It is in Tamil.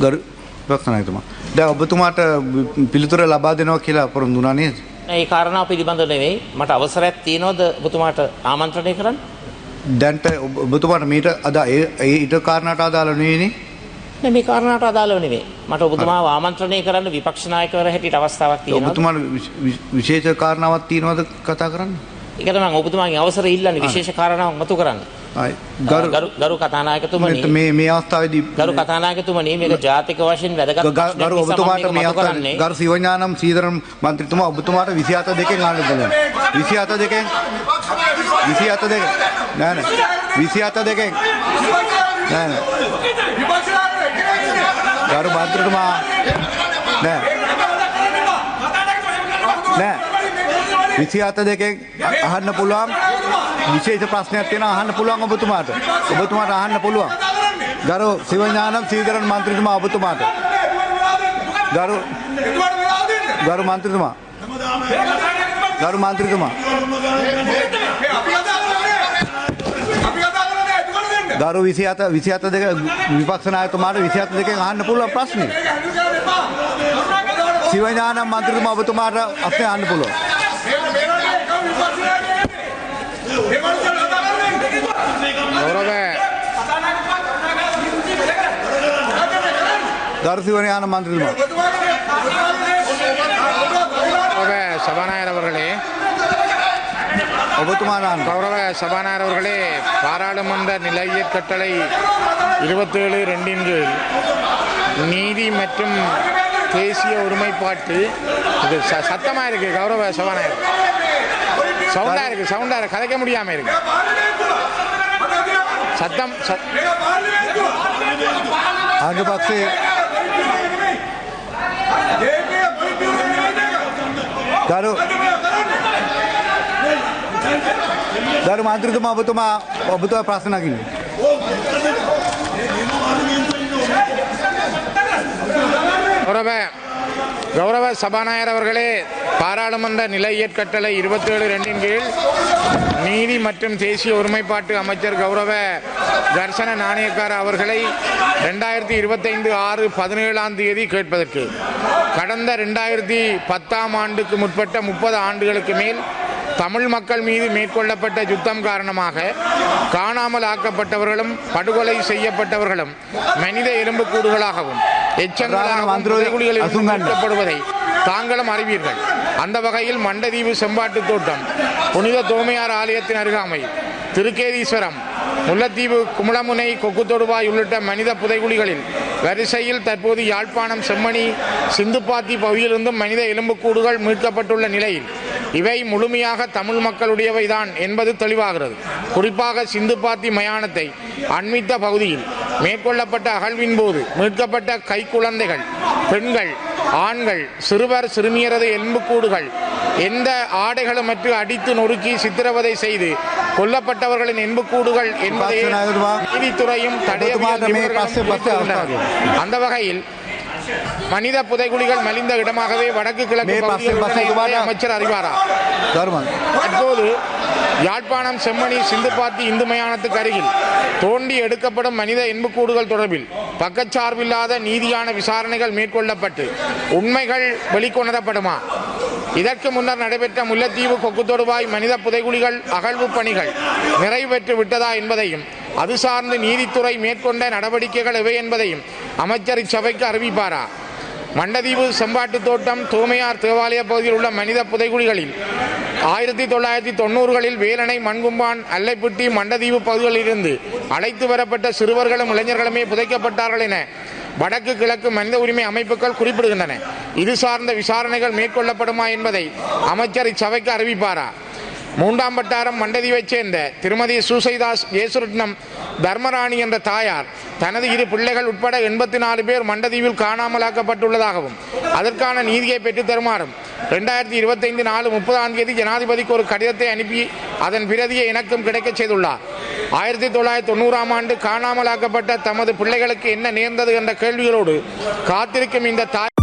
ගරු ප්‍රශ්නයතුමා. දැන් ඔබතුමාට පිළිතුර ලබා දෙනවා කියලා පොරොන්දු වුණා නේද? ඒ කාරණාව පිළිබඳ නෙවෙයි මට අවසරයක් තියෙනවද ඔබතුමාට ආමන්ත්‍රණය කරන්න? දැන්ට ඔබතුමාට මීට ඊට කාරණාට අදාළ නෙවෙයිනේ. නෑ මේ කාරණාට අදාළව නෙවෙයි. මට ඔබතුමාව ආමන්ත්‍රණය කරන්න විපක්ෂ නායකවර හැටියට අවස්ථාවක් තියෙනවා. ඔබතුමාට විශේෂ කාරණාවක් තියෙනවද කතා කරන්න? ඒකට මම ඔබතුමාගෙන් අවසර ඉල්ලන්නේ විශේෂ කාරණාවක් මතු කරන්න. ගරු කතානායකතුමනි මේ අවස්ථාවේදී ගරු කතානායකතුමනි මේක ජාතික වශයෙන් වැදගත් ගරු ඔබතුමාට මේ අවස්ථාවේ ගරු සිවඥානම් සීදරන් මන්ත්‍රීතුමා ඔබතුමාට 27 දෙකෙන් ආන්න දෙනවා 27 දෙකෙන් නෑ 27 දෙකෙන් නෑ ගරු මන්ත්‍රීතුමා නෑ 27 දෙකෙන් අහන්න පුළුවන් විශේෂ ප්‍රශ්නයක් තියෙනවා අහන්න පුළුවන් ඔබතුමාට අහන්න පුළුවන් ගරු සිවඥානම් සීදරන් මන්ත්‍රීතුමා ඔබතුමාට ගරු මන්ත්‍රීතුමා ගරු 27 දෙක විපක්ෂ නායකතුමාට 27 දෙකෙන් අහන්න පුළුවන් ප්‍රශ්නේ සිවඥානම් මන්ත්‍රීතුමා ඔබතුමාට ප්‍රශ්නේ අහන්න පුළුවන් சிவஞானம் மந்திரிமா சபாநாயகர் அவர்களே கௌரவ சபாநாயகர் அவர்களே பாராளுமன்ற நிலையியற் கட்டளை 27(2) கீழ் நீதி மற்றும் தேசிய ஒருமைப்பாட்டு இது சத்தமா இருக்கு கௌரவ சபாநாயகர் சவுண்டா இருக்கு கதைக்க முடியாம இருக்கு சத்தம் ආණ්ඩුපක්ෂයේ ගරු මන්ත්‍රීතුමා ඔබතුමා ප්‍රශ්න නගින්න. கௌரவ சபாநாயகர் அவர்களே பாராளுமன்ற நிலையியற் கட்டளை 27(2) கீழ் நீதி மற்றும் தேசிய ஒருமைப்பாட்டு அமைச்சர் கௌரவ தர்சன நாணயக்கார அவர்களை 2025/6/17 கேட்பதற்கு கடந்த 2010 ஆண்டுக்கு முற்பட்ட 30 ஆண்டுகளுக்கு மேல் தமிழ் மக்கள் மீது மேற்கொள்ளப்பட்ட யுத்தம் காரணமாக காணாமல் ஆக்கப்பட்டவர்களும் படுகொலை செய்யப்பட்டவர்களும் மனித எலும்புக்கூடுகளாகவும் எச்சங்களாகப்படுவதை தாங்களும் அறிவீர்கள். அந்த வகையில் மண்டதீவு செம்பாட்டு தோட்டம், புனித தோமையார் ஆலயத்தின் அருகாமை, திருக்கேதீஸ்வரம், முல்லைத்தீவு, குமுளமுனை, கொக்குத்தொடுவாய் உள்ளிட்ட மனித புதைகுழிகளில் வரிசையில் தற்போது யாழ்ப்பாணம் செம்மணி சிந்துப்பாத்தி பகுதியிலிருந்தும் மனித எலும்புக்கூடுகள் மீட்கப்பட்டுள்ள நிலையில் இவை முழுமையாக தமிழ் மக்களுடையவைதான் என்பது தெளிவாகிறது. குறிப்பாக சிந்துப்பாத்தி மயானத்தை அண்மித்த பகுதியில் மேற்கொள்ளப்பட்ட அகழ்வின் போது மீட்கப்பட்ட கைக்குழந்தைகள், பெண்கள், ஆண்கள், சிறுவர் சிறுமியரது எலும்புக்கூடுகள் எந்த ஆடைகளுமற்று அடித்து நொறுக்கி சித்திரவதை செய்து கொல்லப்பட்டவர்களின் எலும்புக்கூடுகள் என்பதை நீதித்துறையும் அந்த வகையில் மனித புதைகுழிகள் மலிந்த இடமாகவே வடக்கு கிழக்கு அமைச்சர் அறிவாரா? தற்போது யாழ்ப்பாணம் செம்மணி சிந்துப்பாத்தி இந்து மயானத்துக்கு அருகில் தோண்டி எடுக்கப்படும் மனித எலும்புக்கூடுகள் தொடர்பில் பக்கச்சார்பில்லாத நீதியான விசாரணைகள் மேற்கொள்ளப்பட்டு உண்மைகள் வெளிக்கொணரப்படுமா? இதற்கு முன்னர் நடைபெற்ற முல்லைத்தீவு கொக்குத்தொடுவாய் மனித புதைகுழிகள் அகழ்வு பணிகள் நிறைவேற்று விட்டதா என்பதையும் அது சார்ந்து நீதித்துறை மேற்கொண்ட நடவடிக்கைகள் எவை என்பதையும் அமைச்சர் இச்சபைக்கு அறிவிப்பாரா? மண்டதீவு செம்பாட்டு தோட்டம், தோமையார் தேவாலய பகுதியில் உள்ள மனித புதைகுழிகளில் 1990களில் வேலணை, மண்கும்பான், அல்லைப்பிட்டி, மண்டதீவு பகுதிகளிலிருந்து அழைத்து வரப்பட்ட சிறுவர்களும் இளைஞர்களுமே புதைக்கப்பட்டார்கள் என வடக்கு கிழக்கு மனித உரிமை அமைப்புகள் குறிப்பிடுகின்றன. இது சார்ந்த விசாரணைகள் மேற்கொள்ளப்படுமா என்பதை அமைச்சர் இச்சபைக்கு அறிவிப்பாரா? 3ஆம் வட்டாரம் மண்டதீவைச் சேர்ந்த திருமதி சூசைதாஸ் ஏசுரட்னம் தர்மராணி என்ற தாயார் தனது 2 பிள்ளைகள் உட்பட 84 பேர் மண்டதீவில் காணாமலாக்கப்பட்டுள்ளதாகவும் அதற்கான நீதியை பெற்றுத் தருமாறும் 2025/4/30 ஜனாதிபதிக்கு ஒரு கடிதத்தை அனுப்பி அதன் பிரதியை எனக்கும் கிடைக்கச் செய்துள்ளார். 1990ஆம் ஆண்டு காணாமலாக்கப்பட்ட தமது பிள்ளைகளுக்கு என்ன நேர்ந்தது என்ற கேள்விகளோடு காத்திருக்கும் இந்த தாய்